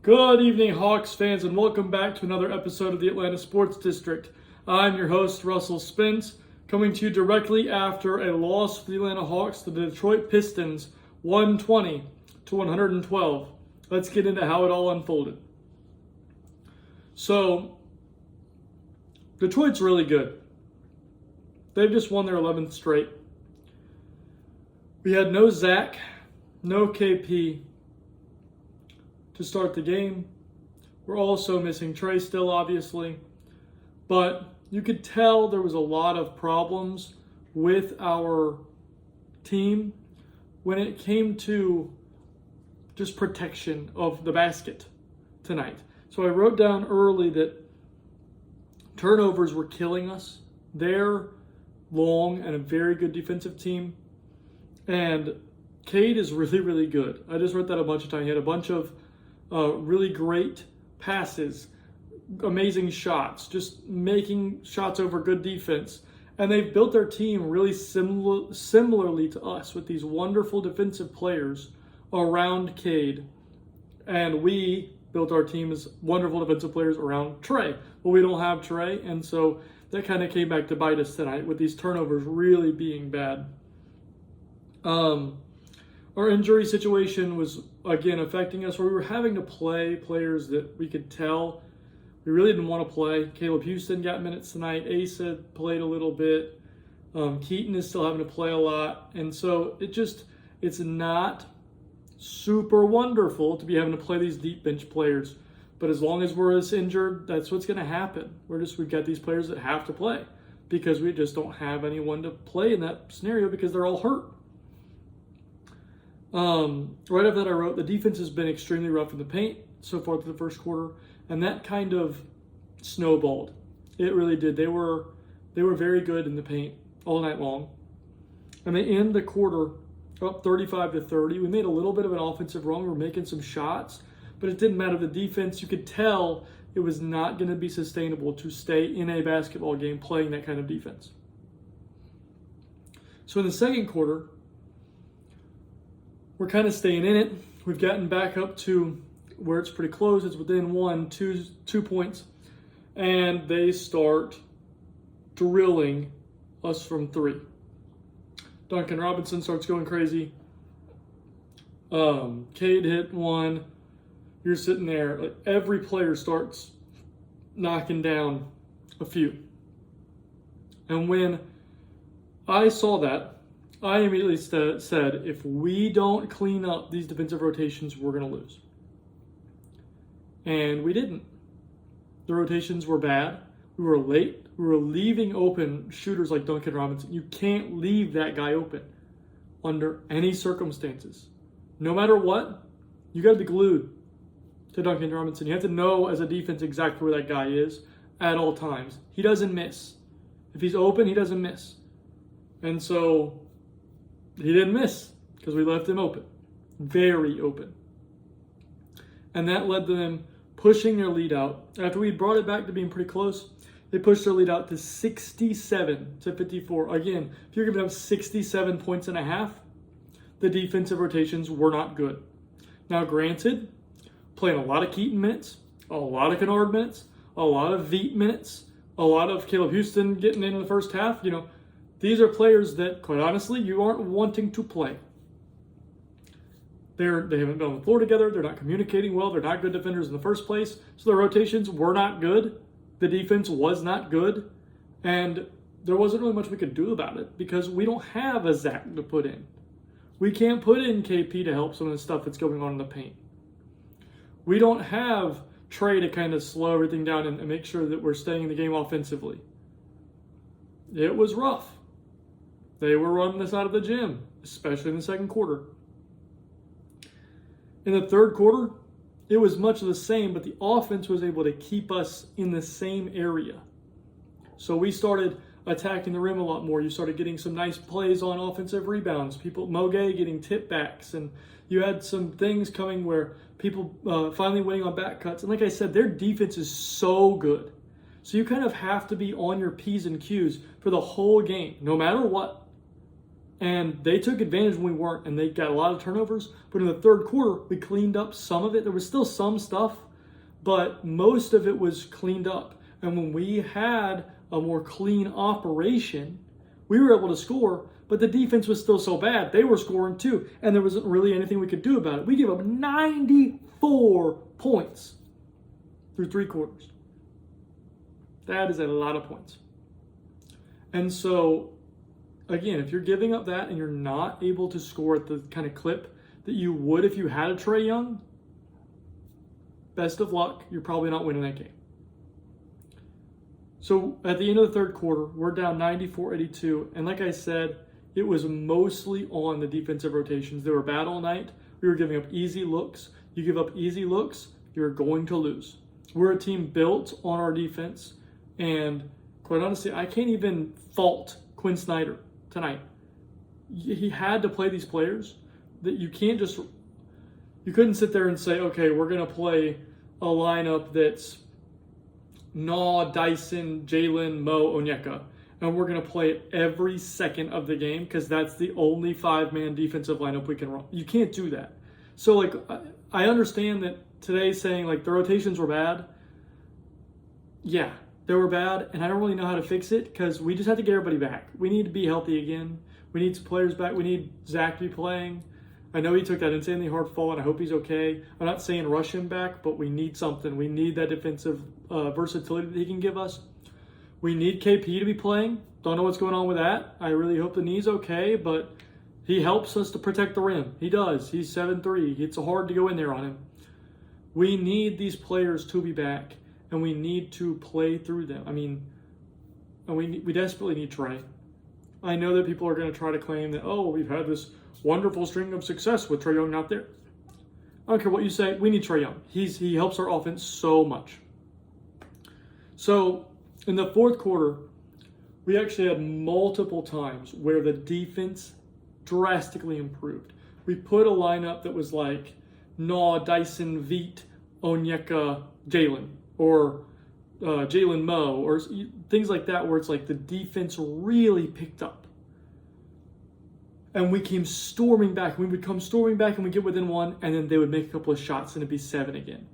Good evening, Hawks fans, and welcome back to another episode of the Atlanta Sports District. I'm your host, Russell Spence, coming to you directly after a loss for the Atlanta Hawks to the Detroit Pistons, 120 to 112. Let's get into how it all unfolded. So, Detroit's really good. They've just won their 11th straight. We had no Zach, no KP to start the game. We're also missing Trey still, obviously. But you could tell there was a lot of problems with our team when it came to just protection of the basket tonight. So I wrote down early that turnovers were killing us. They're long and a very good defensive team. And Cade is really, really good. I just wrote that a bunch of times. He had a bunch of really great passes, amazing shots, just making shots over good defense. And they've built their team really similarly to us with these wonderful defensive players around Cade. And we built our team as wonderful defensive players around Trey. Well, we don't have Trey, and so that kind of came back to bite us tonight with these turnovers really being bad. Our injury situation was, again, affecting us, where we were having to play players that we could tell we really didn't want to play. Caleb Houston got minutes tonight. Asa played a little bit. Keaton is still having to play a lot. And so it's not super wonderful to be having to play these deep bench players. But as long as we're as injured, that's what's going to happen. We've got these players that have to play because we just don't have anyone to play in that scenario because they're all hurt. Right after that, I wrote, the defense has been extremely rough in the paint so far through the first quarter, and that kind of snowballed. It really did. They were very good in the paint all night long, and they end the quarter up 35-30. We made a little bit of an offensive run. We were making some shots, but it didn't matter. The defense, you could tell it was not going to be sustainable to stay in a basketball game playing that kind of defense. So in the second quarter, we're kind of staying in it. We've gotten back up to where it's pretty close. It's within 2 points. And they start drilling us from three. Duncan Robinson starts going crazy. Cade hit one. You're sitting there. Like, every player starts knocking down a few. And when I saw that, I immediately said, if we don't clean up these defensive rotations, we're going to lose. And we didn't. The rotations were bad. We were late. We were leaving open shooters like Duncan Robinson. You can't leave that guy open under any circumstances. No matter what, you got to be glued to Duncan Robinson. You have to know as a defense exactly where that guy is at all times. He doesn't miss. If he's open, he doesn't miss. And so he didn't miss because we left him open, very open. And that led to them pushing their lead out. After we brought it back to being pretty close, they pushed their lead out to 67-54. Again, if you're giving up 67 points and a half, the defensive rotations were not good. Now, granted, playing a lot of Keaton minutes, a lot of Kennard minutes, a lot of Veet minutes, a lot of Caleb Houston getting in the first half, these are players that, quite honestly, you aren't wanting to play. They haven't been on the floor together. They're not communicating well. They're not good defenders in the first place. So the rotations were not good. The defense was not good. And there wasn't really much we could do about it because we don't have a Zach to put in. We can't put in KP to help some of the stuff that's going on in the paint. We don't have Trey to kind of slow everything down and make sure that we're staying in the game offensively. It was rough. They were running us out of the gym, especially in the second quarter. In the third quarter, it was much of the same, but the offense was able to keep us in the same area. So we started attacking the rim a lot more. You started getting some nice plays on offensive rebounds. Moge getting tip backs, and you had some things coming where people finally winning on back cuts. And like I said, their defense is so good. So you kind of have to be on your P's and Q's for the whole game, no matter what. And they took advantage when we weren't, and they got a lot of turnovers. But in the third quarter, we cleaned up some of it. There was still some stuff, but most of it was cleaned up. And when we had a more clean operation, we were able to score, but the defense was still so bad. They were scoring too, and there wasn't really anything we could do about it. We gave up 94 points through 3 quarters. That is a lot of points. And so, again, if you're giving up that and you're not able to score at the kind of clip that you would if you had a Trae Young, best of luck. You're probably not winning that game. So at the end of the third quarter, we're down 94-82. And like I said, it was mostly on the defensive rotations. They were bad all night. We were giving up easy looks. You give up easy looks, you're going to lose. We're a team built on our defense. And quite honestly, I can't even fault Quinn Snyder tonight. He had to play these players that you couldn't sit there and say, okay, we're going to play a lineup that's Dyson, Jalen, Mo, Onyeka, and we're going to play it every second of the game because that's the only 5-man defensive lineup we can run. You can't do that. So, like, I understand that today saying, like, the rotations were bad. Yeah, they were bad, and I don't really know how to fix it because we just have to get everybody back. We need to be healthy again. We need some players back. We need Zach to be playing. I know he took that insanely hard fall, and I hope he's okay. I'm not saying rush him back, but we need something. We need that defensive versatility that he can give us. We need KP to be playing. Don't know what's going on with that. I really hope the knee's okay, but he helps us to protect the rim. He does. He's 7'3". It's hard to go in there on him. We need these players to be back, and we need to play through them. I mean, and we desperately need Trae. I know that people are going to try to claim that, oh, we've had this wonderful string of success with Trae Young not there. I don't care what you say. We need Trae Young. He helps our offense so much. So in the fourth quarter, we actually had multiple times where the defense drastically improved. We put a lineup that was like Dyson, Veet, Onyeka, Jalen, or Jalen Mo, or things like that, where it's like the defense really picked up. And we came storming back. We would come storming back and we'd get within 1, and then they would make a couple of shots and it'd be 7 again.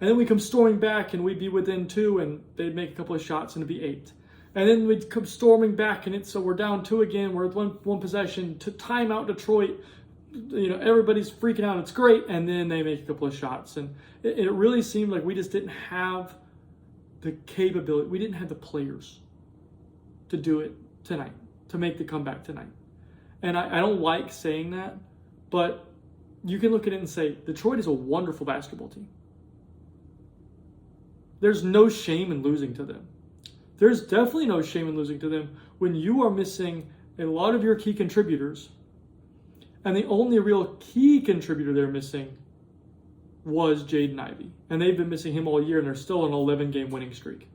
And then we come storming back and we'd be within 2 and they'd make a couple of shots and it'd be 8. And then we'd come storming back and so we're down 2 again. We're at one possession to time out Detroit. Everybody's freaking out. It's great. And then they make a couple of shots. And it really seemed like we just didn't have the capability. We didn't have the players to do it tonight, to make the comeback tonight. And I don't like saying that, but you can look at it and say, Detroit is a wonderful basketball team. There's no shame in losing to them. There's definitely no shame in losing to them when you are missing a lot of your key contributors, and the only real key contributor they're missing was Jaden Ivey. And they've been missing him all year, and they're still on an 11-game winning streak.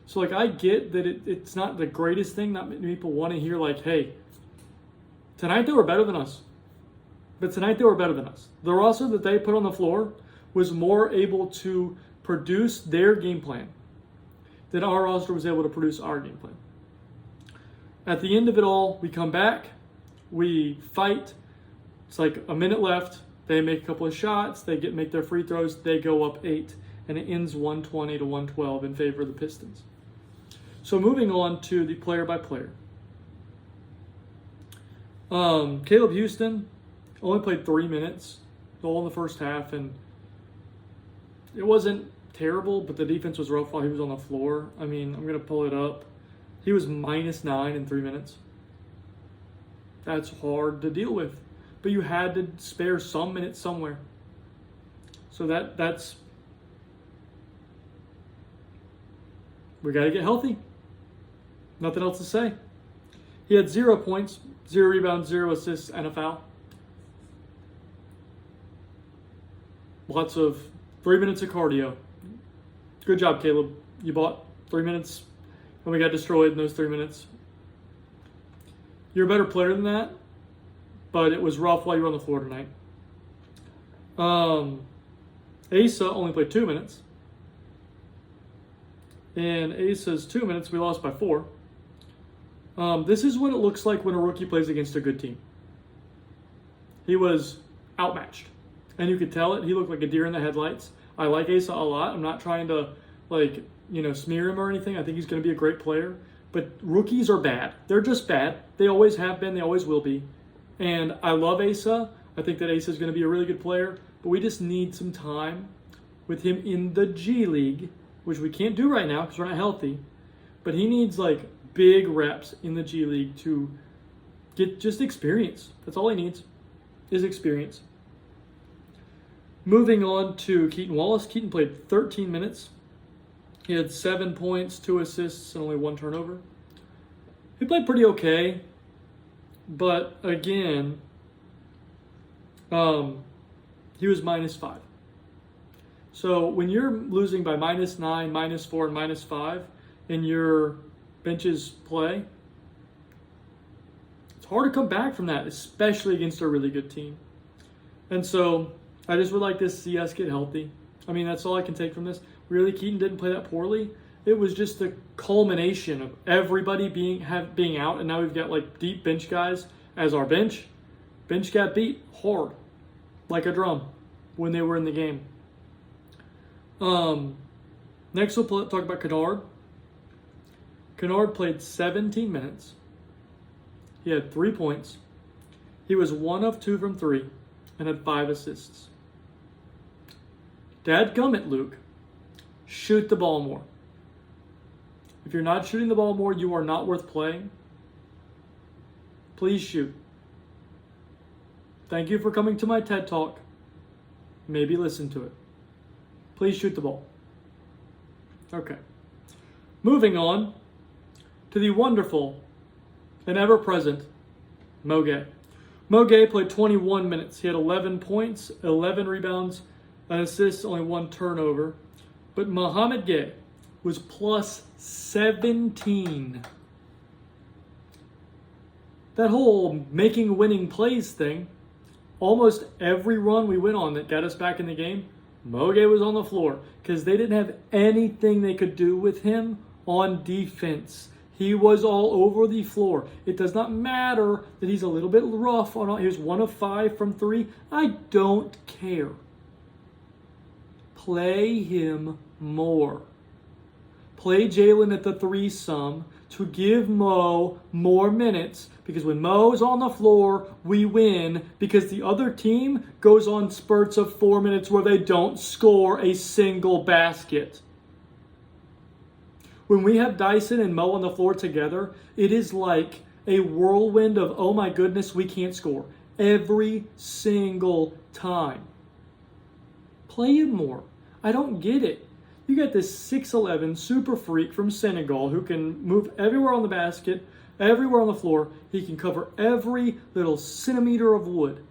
So, like, I get that it's not the greatest thing. Not many people want to hear, like, hey, tonight they were better than us. But tonight they were better than us. The roster that they put on the floor was more able to produce their game plan than our roster was able to produce our game plan. At the end of it all, we come back, we fight. It's like a minute left. They make a couple of shots. They make their free throws. They go up 8, and it ends 120-112 in favor of the Pistons. So moving on to the player by player. Caleb Houston only played 3 minutes, all in the first half, and it wasn't terrible, but the defense was rough while he was on the floor. I mean, I'm going to pull it up. He was -9 in 3 minutes. That's hard to deal with, but you had to spare some minutes somewhere. So that's we got to get healthy. Nothing else to say. He had 0 points, 0 rebounds, 0 assists, and a foul. Lots of 3 minutes of cardio. Good job, Caleb. You bought 3 minutes, and we got destroyed in those 3 minutes. You're a better player than that, but it was rough while you were on the floor tonight. Asa only played 2 minutes. In Asa's 2 minutes, we lost by 4. This is what it looks like when a rookie plays against a good team. He was outmatched, and you could tell it. He looked like a deer in the headlights. I like Asa a lot. I'm not trying to smear him or anything. I think he's going to be a great player. But rookies are bad. They're just bad. They always have been. They always will be. And I love Asa. I think that Asa is going to be a really good player. But we just need some time with him in the G League, which we can't do right now because we're not healthy. But he needs big reps in the G League to get just experience. That's all he needs is experience. Moving on to Keaton Wallace. Keaton played 13 minutes. He had 7 points, 2 assists, and only 1 turnover. He played pretty okay, but again, he was -5. So when you're losing by -9, -4, and -5 in your benches play, it's hard to come back from that, especially against a really good team. And so I just would like to see us get healthy. I mean, that's all I can take from this. Really, Keaton didn't play that poorly. It was just the culmination of everybody being out, and now we've got deep bench guys as our bench. Bench got beat hard, like a drum, when they were in the game. Next, we'll talk about Kennard. Kennard played 17 minutes. He had 3 points. He was 1 of 2 from 3 and had 5 assists. Dadgummit, Luke. Shoot the ball more. If you're not shooting the ball more, you are not worth playing. Please shoot. Thank you for coming to my TED Talk. Maybe listen to it. Please shoot the ball. Okay. Moving on to the wonderful and ever-present Mo Gay. Mo Gay played 21 minutes. He had 11 points, 11 rebounds, an assist, only 1 turnover. But Mohamed Gay was plus 17. That whole making winning plays thing, almost every run we went on that got us back in the game, Mo Gay was on the floor because they didn't have anything they could do with him on defense. He was all over the floor. It does not matter that he's a little bit rough. He was 1 of 5 from 3. I don't care. Play him more. Play Jalen at the 3-some to give Mo more minutes, because when Mo is on the floor, we win, because the other team goes on spurts of 4 minutes where they don't score a single basket. When we have Dyson and Mo on the floor together, it is like a whirlwind of, oh my goodness, we can't score. Every single time. Play him more. I don't get it. You got this 6'11" super freak from Senegal who can move everywhere on the basket, everywhere on the floor. He can cover every little centimeter of wood.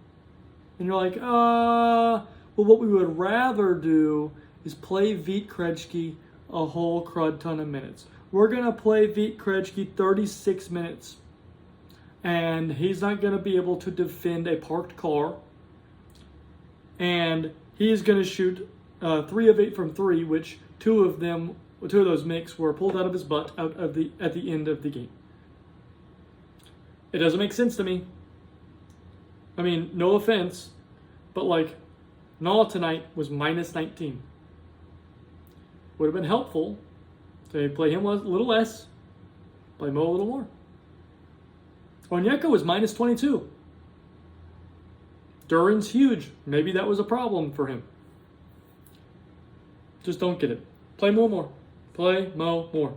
And you're like, well, what we would rather do is play Vít Krejci a whole crud ton of minutes. We're going to play Vít Krejci 36 minutes. And he's not going to be able to defend a parked car. And he's going to shoot 3 of 8 from 3, which two of those makes were pulled out of his butt at the end of the game. It doesn't make sense to me. I mean, no offense, but Nala tonight was -19. Would have been helpful to play him a little less, play Mo a little more. Onyeka was -22. Duran's huge. Maybe that was a problem for him. Just don't get it. Play Mo more. Play Mo more.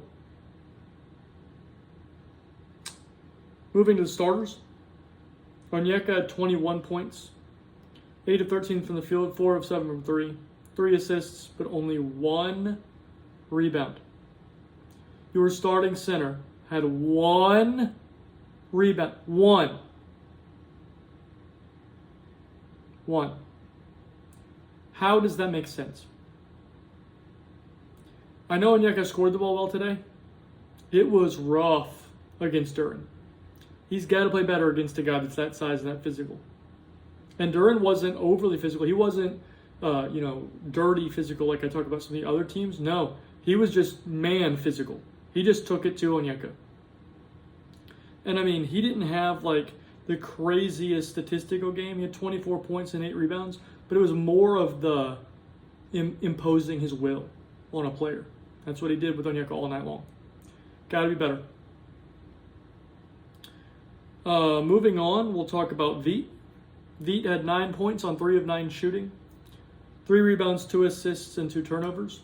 Moving to the starters. Onyeka had 21 points. 8 of 13 from the field, 4 of 7 from 3. 3 assists, but only 1 rebound. Your starting center had 1 rebound. 1. How does that make sense? I know Onyeka scored the ball well today. It was rough against Duran. He's got to play better against a guy that's that size and that physical. And Duran wasn't overly physical. He wasn't, dirty physical like I talk about some of the other teams. No, he was just man physical. He just took it to Onyeka. And I mean, he didn't have like the craziest statistical game. He had 24 points and 8 rebounds, but it was more of the imposing his will on a player. That's what he did with Onyeka all night long. Got to be better. Moving on, we'll talk about Veit. Veit had 9 points on 3 of 9 shooting, 3 rebounds, 2 assists, and 2 turnovers.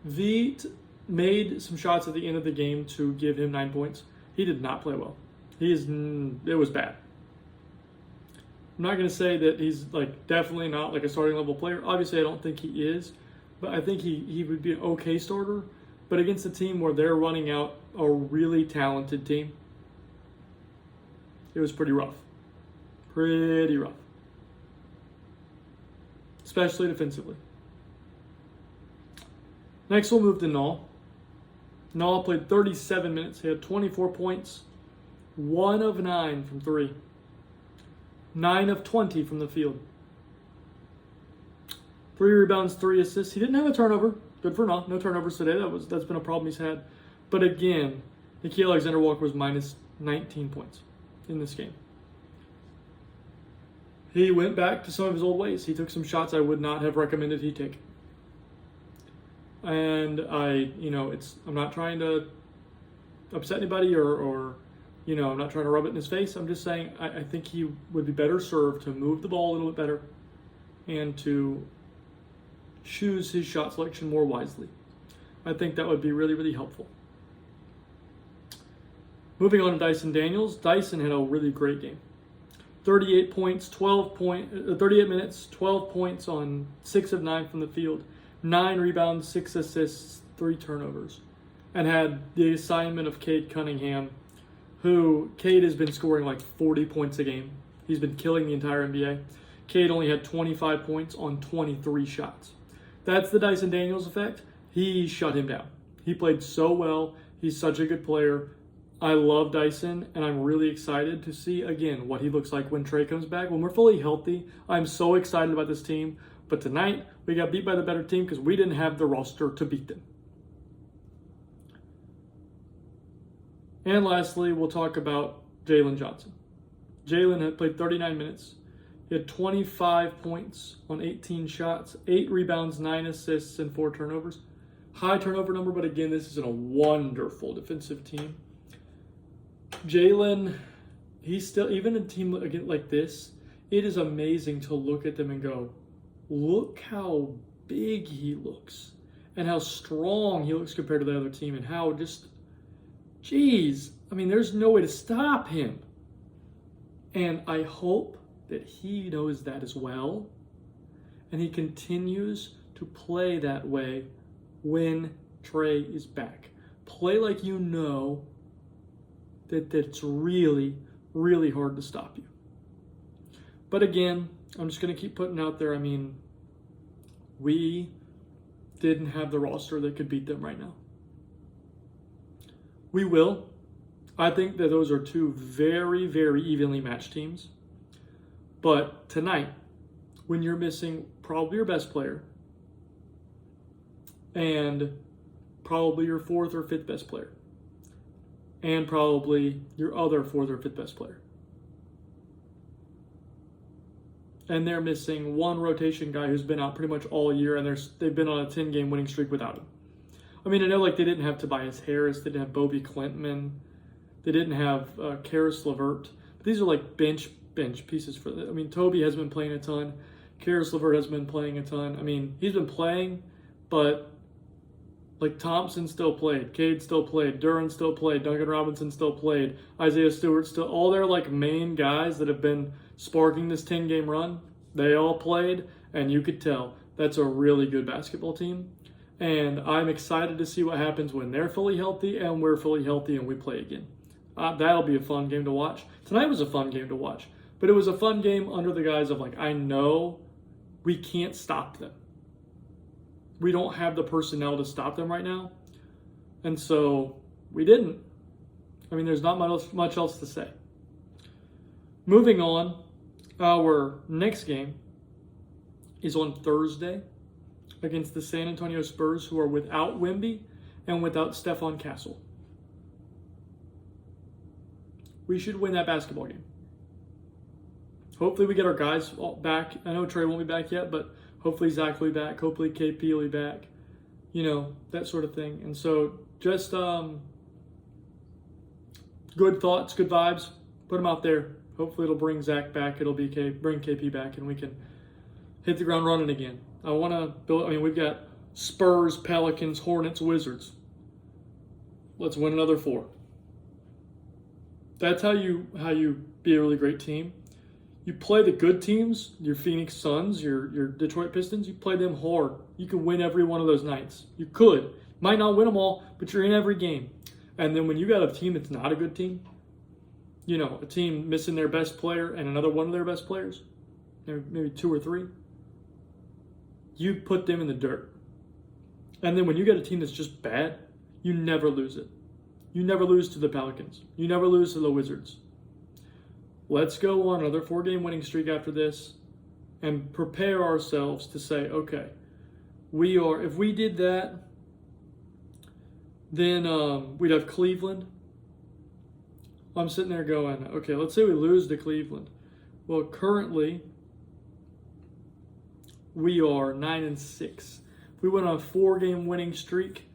Veit made some shots at the end of the game to give him 9 points. He did not play well. It was bad. I'm not going to say that he's like definitely not like a starting level player. Obviously, I don't think he is, but I think he would be an okay starter. But against a team where they're running out a really talented team, it was pretty rough. Pretty rough. Especially defensively. Next, we'll move to Nall. Nall played 37 minutes. He had 24 points, 1 of 9 from 3, 9 of 20 from the field, 3 rebounds, 3 assists. He didn't have a turnover. Good for Nall. No turnovers today. That's been a problem he's had. But again, Nickeil Alexander-Walker was minus 19 points in this game. He went back to some of his old ways. He took some shots I would not have recommended he take. And I'm not trying to upset anybody or I'm not trying to rub it in his face. I'm just saying I think he would be better served to move the ball a little bit better and to choose his shot selection more wisely. I think that would be really, really helpful. Moving on to Dyson Daniels. Dyson had a really great game. 38 points, 38 minutes, 12 points on 6 of 9 from the field, 9 rebounds, 6 assists, 3 turnovers, and had the assignment of Cade Cunningham, who Cade has been scoring like 40 points a game. He's been killing the entire NBA. Cade only had 25 points on 23 shots. That's the Dyson Daniels effect. He shut him down. He played so well. He's such a good player. I love Dyson, and I'm really excited to see, again, what he looks like when Trey comes back. When we're fully healthy, I'm so excited about this team. But tonight, we got beat by the better team because we didn't have the roster to beat them. And lastly, we'll talk about Jalen Johnson. Jalen had played 39 minutes. He had 25 points on 18 shots, 8 rebounds, 9 assists, and 4 turnovers. High turnover number, but again, this is a wonderful defensive team. Jalen, he's still, even a team again like this, it is amazing to look at them and go, look how big he looks and how strong he looks compared to the other team and how just, geez, I mean, there's no way to stop him. And I hope that he knows that as well. And he continues to play that way when Trey is back. Play like you know that it's really, really hard to stop you. But again, I'm just going to keep putting out there, I mean, we didn't have the roster that could beat them right now. We will. I think that those are two very, very evenly matched teams. But tonight, when you're missing probably your best player and probably your 4th or 5th best player, and probably your other 4th or 5th best player, and they're missing one rotation guy who's been out pretty much all year, and they've been on a 10-game winning streak without him. I mean, I know like they didn't have Tobias Harris, they didn't have Bobby Klintman, they didn't have Karis LeVert, but these are like bench pieces for them. I mean, Toby has been playing a ton, Karis LeVert has been playing a ton. I mean, he's been playing, but like Thompson still played, Cade still played, Duren still played, Duncan Robinson still played, Isaiah Stewart still, all their like main guys that have been sparking this 10-game run, they all played, and you could tell that's a really good basketball team. And I'm excited to see what happens when they're fully healthy and we're fully healthy and we play again. That'll be a fun game to watch. Tonight was a fun game to watch, but it was a fun game under the guise of like, I know we can't stop them. We don't have the personnel to stop them right now. And so we didn't. I mean, there's not much else to say. Moving on, our next game is on Thursday against the San Antonio Spurs, who are without Wemby and without Stephon Castle. we should win that basketball game. Hopefully we get our guys all back. I know Trey won't be back yet, but hopefully Zach will be back. Hopefully KP will be back. You know, that sort of thing. And so just good thoughts, good vibes. Put them out there. Hopefully it'll bring Zach back. It'll bring KP back, and we can hit the ground running again. I want to build. I mean, we've got Spurs, Pelicans, Hornets, Wizards. Let's win another 4. That's how you be a really great team. You play the good teams, your Phoenix Suns, your Detroit Pistons. You play them hard. You can win every one of those nights. You could. Might not win them all, but you're in every game. And then when you got a team that's not a good team, you know, a team missing their best player and another one of their best players, maybe 2 or 3, you put them in the dirt. And then when you get a team that's just bad, you never lose it. You never lose to the Pelicans. You never lose to the Wizards. Let's go on another 4-game winning streak after this and prepare ourselves to say, okay, if we did that, then we'd have Cleveland. I'm sitting there going, okay, let's say we lose to Cleveland. Well, currently, we are 9-6. If we went on a 4-game winning streak,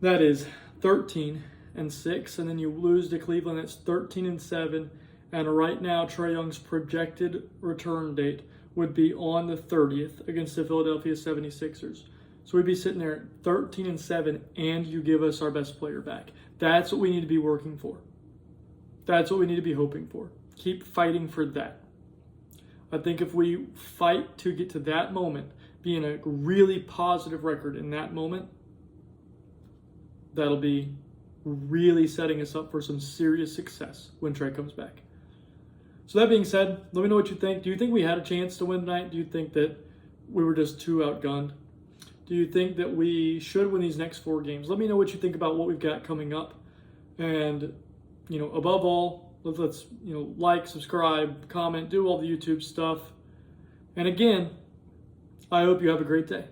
that is 13-6, and then you lose to Cleveland, that's 13-7. And right now, Trae Young's projected return date would be on the 30th against the Philadelphia 76ers. So we'd be sitting there at 13-7, and you give us our best player back. That's what we need to be working for. That's what we need to be hoping for. Keep fighting for that. I think if we fight to get to that moment, being a really positive record in that moment, that'll be really setting us up for some serious success when Trae comes back. So that being said, let me know what you think. Do you think we had a chance to win tonight? Do you think that we were just too outgunned? Do you think that we should win these next 4 games? Let me know what you think about what we've got coming up. And, you know, above all, let's like, subscribe, comment, do all the YouTube stuff. And again, I hope you have a great day.